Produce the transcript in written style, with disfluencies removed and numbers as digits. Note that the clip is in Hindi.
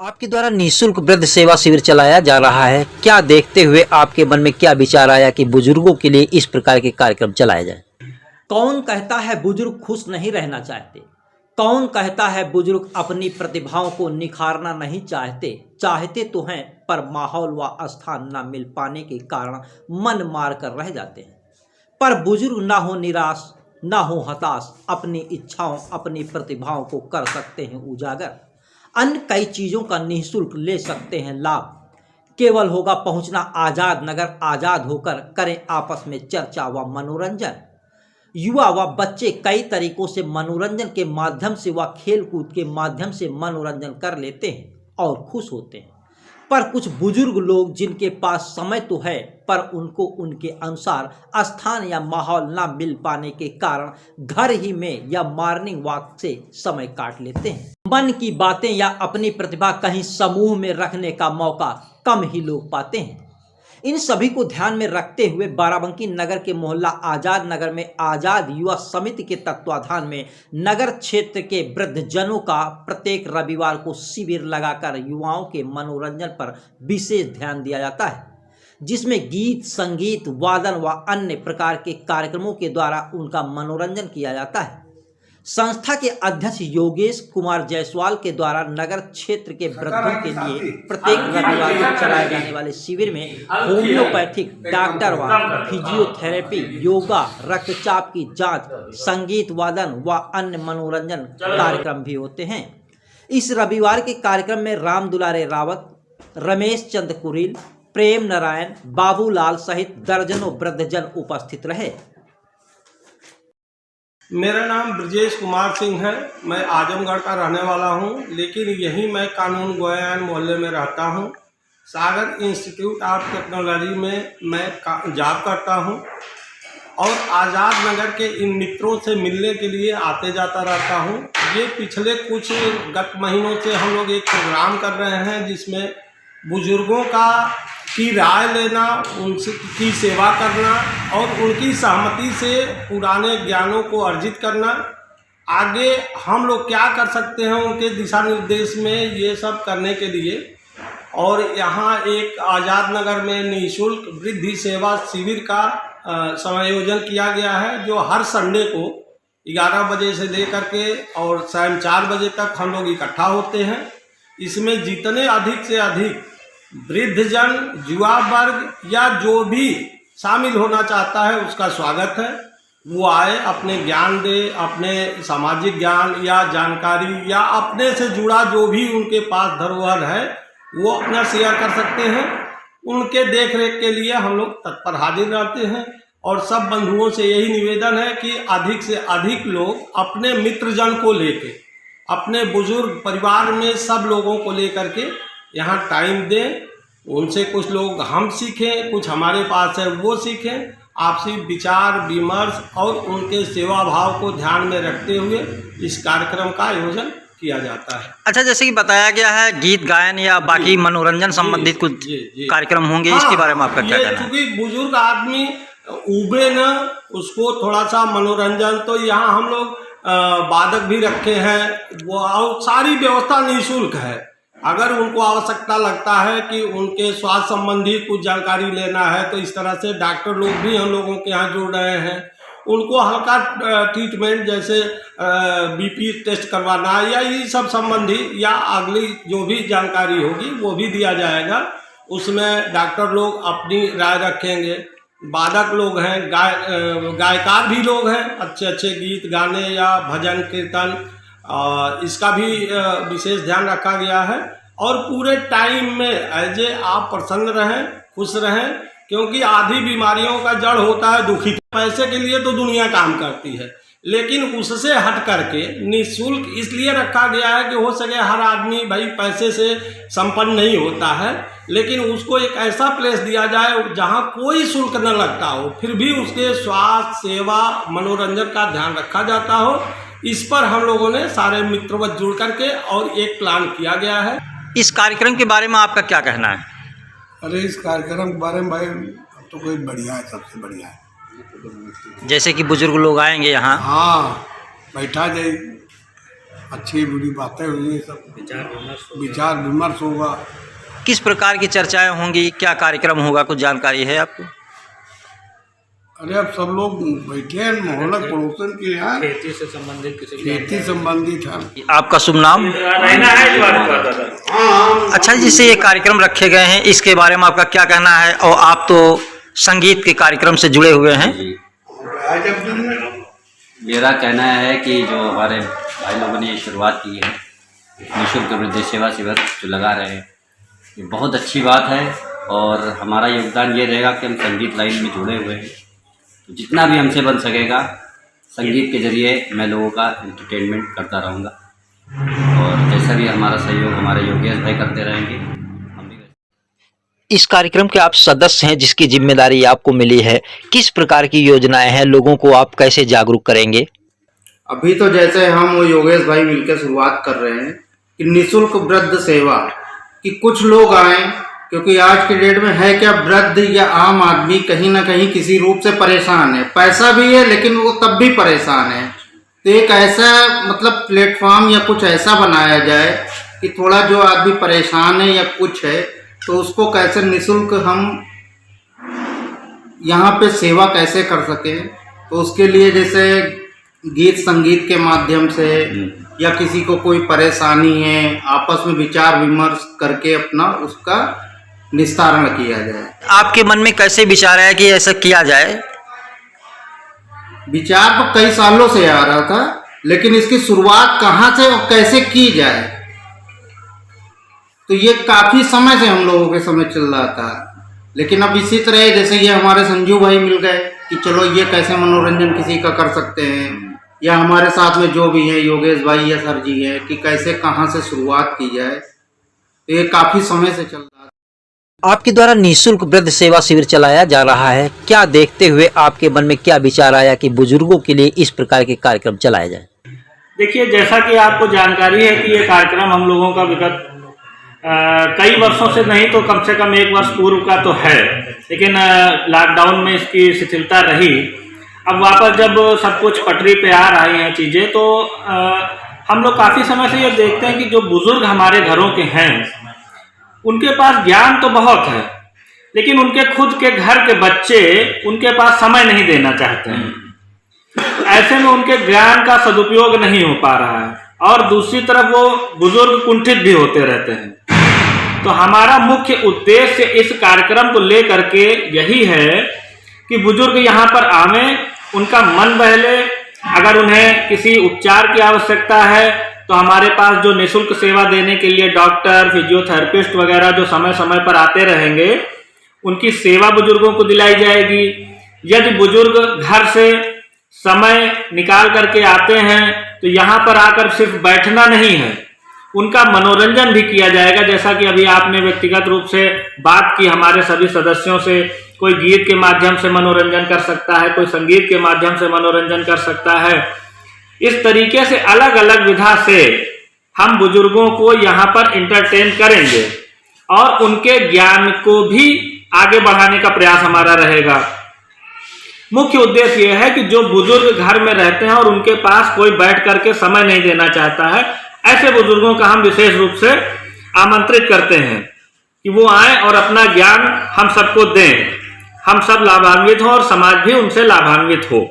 आपके द्वारा निःशुल्क वृद्ध सेवा शिविर चलाया जा रहा है। क्या देखते हुए आपके मन में क्या विचार आया कि बुजुर्गों के लिए इस प्रकार के कार्यक्रम चलाए जाए? कौन कहता है बुजुर्ग खुश नहीं रहना चाहते? कौन कहता है बुजुर्ग अपनी प्रतिभाओं को निखारना नहीं चाहते? चाहते तो हैं पर माहौल व स्थान न मिल पाने के कारण मन मार कर रह जाते हैं। पर बुजुर्ग ना हो निराश, ना हो हताश, अपनी इच्छाओं अपनी प्रतिभाओं को कर सकते हैं उजागर। अन्य कई चीज़ों का निःशुल्क ले सकते हैं लाभ। केवल होगा पहुंचना आज़ाद नगर, आज़ाद होकर करें आपस में चर्चा व मनोरंजन। युवा व बच्चे कई तरीकों से मनोरंजन के माध्यम से व खेल कूद के माध्यम से मनोरंजन कर लेते हैं और खुश होते हैं। पर कुछ बुजुर्ग लोग जिनके पास समय तो है पर उनको उनके अनुसार स्थान या माहौल ना मिल पाने के कारण घर ही में या मॉर्निंग वॉक से समय काट लेते हैं। मन की बातें या अपनी प्रतिभा कहीं समूह में रखने का मौका कम ही लोग पाते हैं। इन सभी को ध्यान में रखते हुए बाराबंकी नगर के मोहल्ला आज़ाद नगर में आज़ाद युवा समिति के तत्वाधान में नगर क्षेत्र के वृद्धजनों का प्रत्येक रविवार को शिविर लगाकर युवाओं के मनोरंजन पर विशेष ध्यान दिया जाता है, जिसमें गीत, संगीत, वादन व अन्य प्रकार के कार्यक्रमों के द्वारा उनका मनोरंजन किया जाता है। संस्था के अध्यक्ष योगेश कुमार जायसवाल के द्वारा नगर क्षेत्र के वृद्धों के लिए प्रत्येक रविवार को चलाए जाने वाले शिविर में होम्योपैथिक, डॉक्टर व फिजियोथेरेपी, योगा, रक्तचाप की जांच, संगीत, वादन व अन्य मनोरंजन कार्यक्रम भी होते हैं। इस रविवार के कार्यक्रम में राम दुलारे रावत, रमेश चंद कुरील, प्रेम नारायण, बाबूलाल सहित दर्जनों वृद्धजन उपस्थित रहे। मेरा नाम ब्रजेश कुमार सिंह है। मैं आजमगढ़ का रहने वाला हूं, लेकिन यहीं मैं कानून गोयान मोहल्ले में रहता हूं। सागर इंस्टीट्यूट ऑफ टेक्नोलॉजी में मैं जॉब करता हूं और आज़ाद नगर के इन मित्रों से मिलने के लिए आते जाता रहता हूं। ये पिछले कुछ गत महीनों से हम लोग एक प्रोग्राम कर रहे हैं जिसमें बुजुर्गों की राय लेना, उनकी सेवा करना और उनकी सहमति से पुराने ज्ञानों को अर्जित करना। आगे हम लोग क्या कर सकते हैं उनके दिशा निर्देश में ये सब करने के लिए। और यहाँ एक आज़ाद नगर में निःशुल्क वृद्धि सेवा शिविर का समायोजन किया गया है, जो हर संडे को 11 बजे से लेकर के और शाम 4 बजे तक हम लोग इकट्ठा होते हैं। इसमें जितने अधिक से अधिक वृद्धजन, युवा वर्ग या जो भी शामिल होना चाहता है उसका स्वागत है। वो आए, अपने ज्ञान दे, अपने सामाजिक ज्ञान या जानकारी या अपने से जुड़ा जो भी उनके पास धरोहर है वो अपना शेयर कर सकते हैं। उनके देख रेख के लिए हम लोग तत्पर हाजिर रहते हैं और सब बंधुओं से यही निवेदन है कि अधिक से अधिक लोग अपने मित्रजन को लेके, अपने बुजुर्ग परिवार में सब लोगों को लेकर के यहाँ टाइम दें। उनसे कुछ लोग हम सीखें, कुछ हमारे पास है वो सीखें। आपसी विचार विमर्श और उनके सेवा भाव को ध्यान में रखते हुए इस कार्यक्रम का आयोजन किया जाता है। अच्छा, जैसे कि बताया गया है गीत गायन या बाकी मनोरंजन संबंधित कुछ कार्यक्रम होंगे, इसके बारे में आपका क्या कहना है? क्योंकि बुजुर्ग आदमी उबे न, उसको थोड़ा सा मनोरंजन, तो यहाँ हम लोग वादक भी रखे हैं वो, और सारी व्यवस्था निःशुल्क है। अगर उनको आवश्यकता लगता है कि उनके स्वास्थ्य संबंधी कुछ जानकारी लेना है तो इस तरह से डॉक्टर लोग भी हम लोगों के यहाँ जुड़ रहे हैं। उनको हल्का ट्रीटमेंट जैसे बीपी टेस्ट करवाना या ये सब संबंधी या अगली जो भी जानकारी होगी वो भी दिया जाएगा। उसमें डॉक्टर लोग अपनी राय रखेंगे। वादक लोग हैं, गायकार भी लोग हैं, अच्छे अच्छे गीत गाने या भजन कीर्तन, इसका भी विशेष ध्यान रखा गया है। और पूरे टाइम में एज आप प्रसन्न रहें, खुश रहें, क्योंकि आधी बीमारियों का जड़ होता है दुखी। पैसे के लिए तो दुनिया काम करती है, लेकिन उससे हट करके निःशुल्क इसलिए रखा गया है कि हो सके हर आदमी भाई पैसे से संपन्न नहीं होता है, लेकिन उसको एक ऐसा प्लेस दिया जाए जहां कोई शुल्क न लगता हो, फिर भी उसके स्वास्थ्य, सेवा, मनोरंजन का ध्यान रखा जाता हो। इस पर हम लोगों ने सारे मित्रवत जुड़ करके और एक प्लान किया गया है। इस कार्यक्रम के बारे में आपका क्या कहना है? अरे इस कार्यक्रम के बारे में भाई अब तो कोई बढ़िया है, सबसे बढ़िया है। जैसे कि बुजुर्ग लोग आएंगे यहाँ, हाँ, बैठा जाए, अच्छी बुरी बातें हुई, सब विचार विमर्श होगा। किस प्रकार की चर्चाएं होंगी, क्या कार्यक्रम होगा, कुछ जानकारी है आपको? अरे अब सब लोग बैठे हैं, मोहल्ला पड़ोसन के यहाँ खेती से संबंधित खेती संबंधित है। आपका शुभ नाम? अच्छा, जैसे ये कार्यक्रम रखे गए हैं, इसके बारे में आपका क्या कहना है? और आप तो संगीत के कार्यक्रम से जुड़े हुए हैं। मेरा कहना है कि जो हमारे भाई लोगों ने शुरुआत की है निःशुल्क वृद्ध सेवा शिविर जो लगा रहे हैं, ये बहुत अच्छी बात है। और हमारा योगदान ये रहेगा कि हम संगीत लाइन में जुड़े हुए हैं, तो जितना भी हमसे बन सकेगा संगीत के ज़रिए मैं लोगों का एंटरटेनमेंट करता रहूँगा। और जैसा भी हमारा सहयोग हमारे योगेश भाई करते रहेंगे, हम भी। इस कार्यक्रम के आप सदस्य हैं जिसकी जिम्मेदारी आपको मिली है, किस प्रकार की योजनाएं हैं, लोगों को आप कैसे जागरूक करेंगे? अभी तो जैसे हम वो योगेश भाई मिलकर शुरुआत कर रहे हैं कि निःशुल्क वृद्ध सेवा, कि कुछ लोग आएं, क्योंकि आज के डेट में है क्या, वृद्ध या आम आदमी कहीं ना कहीं किसी रूप से परेशान है, पैसा भी है लेकिन वो तब भी परेशान है। तो एक ऐसा मतलब प्लेटफॉर्म या कुछ ऐसा बनाया जाए कि थोड़ा जो आदमी परेशान है या कुछ है तो उसको कैसे निःशुल्क हम यहाँ पे सेवा कैसे कर सकें। तो उसके लिए जैसे गीत संगीत के माध्यम से या किसी को कोई परेशानी है, आपस में विचार विमर्श करके अपना उसका निस्तारण किया जाए। आपके मन में कैसे विचार आया कि ऐसा किया जाए? विचार तो कई सालों से आ रहा था, लेकिन इसकी शुरुआत कहाँ से और कैसे की जाए, तो ये काफी समय से हम लोगों के समय चल रहा था। लेकिन अब इसी तरह जैसे ये हमारे संजू भाई मिल गए कि चलो ये कैसे मनोरंजन किसी का कर सकते हैं, या हमारे साथ में जो भी है योगेश भाई या सर जी हैं कि कैसे कहाँ से शुरुआत की जाए, तो ये काफी समय से चल रहा है। आपके द्वारा निःशुल्क वृद्ध सेवा शिविर चलाया जा रहा है, क्या देखते हुए आपके मन में क्या विचार आया कि बुजुर्गों के लिए इस प्रकार के कार्यक्रम चलाया जाए? देखिए, जैसा कि आपको जानकारी है कि ये कार्यक्रम हम लोगों का विगत कई वर्षों से नहीं तो कम से कम 1 वर्ष पूर्व का तो है, लेकिन लॉकडाउन में इसकी शिथिलता रही। अब वापस जब सब कुछ पटरी पे आ रही हैं चीज़ें, तो हम लोग काफ़ी समय से ये देखते हैं कि जो बुज़ुर्ग हमारे घरों के हैं उनके पास ज्ञान तो बहुत है, लेकिन उनके खुद के घर के बच्चे उनके पास समय नहीं देना चाहते हैं। ऐसे में उनके ज्ञान का सदुपयोग नहीं हो पा रहा है, और दूसरी तरफ वो बुजुर्ग कुंठित भी होते रहते हैं। तो हमारा मुख्य उद्देश्य इस कार्यक्रम को लेकर के यही है कि बुजुर्ग यहाँ पर आवें, उनका मन बहले। अगर उन्हें किसी उपचार की आवश्यकता है तो हमारे पास जो निःशुल्क सेवा देने के लिए डॉक्टर, फिजियोथेरेपिस्ट वगैरह जो समय समय पर आते रहेंगे, उनकी सेवा बुजुर्गों को दिलाई जाएगी। यदि बुजुर्ग घर से समय निकाल करके आते हैं तो यहाँ पर आकर सिर्फ बैठना नहीं है, उनका मनोरंजन भी किया जाएगा। जैसा कि अभी आपने व्यक्तिगत रूप से बात की हमारे सभी सदस्यों से, कोई गीत के माध्यम से मनोरंजन कर सकता है, कोई संगीत के माध्यम से मनोरंजन कर सकता है। इस तरीके से अलग अलग विधा से हम बुजुर्गों को यहाँ पर इंटरटेन करेंगे और उनके ज्ञान को भी आगे बढ़ाने का प्रयास हमारा रहेगा। मुख्य उद्देश्य यह है कि जो बुजुर्ग घर में रहते हैं और उनके पास कोई बैठ करके समय नहीं देना चाहता है, ऐसे बुजुर्गों का हम विशेष रूप से आमंत्रित करते हैं कि वो आएं और अपना ज्ञान हम सबको दें, हम सब लाभान्वित हों और समाज भी उनसे लाभान्वित हो।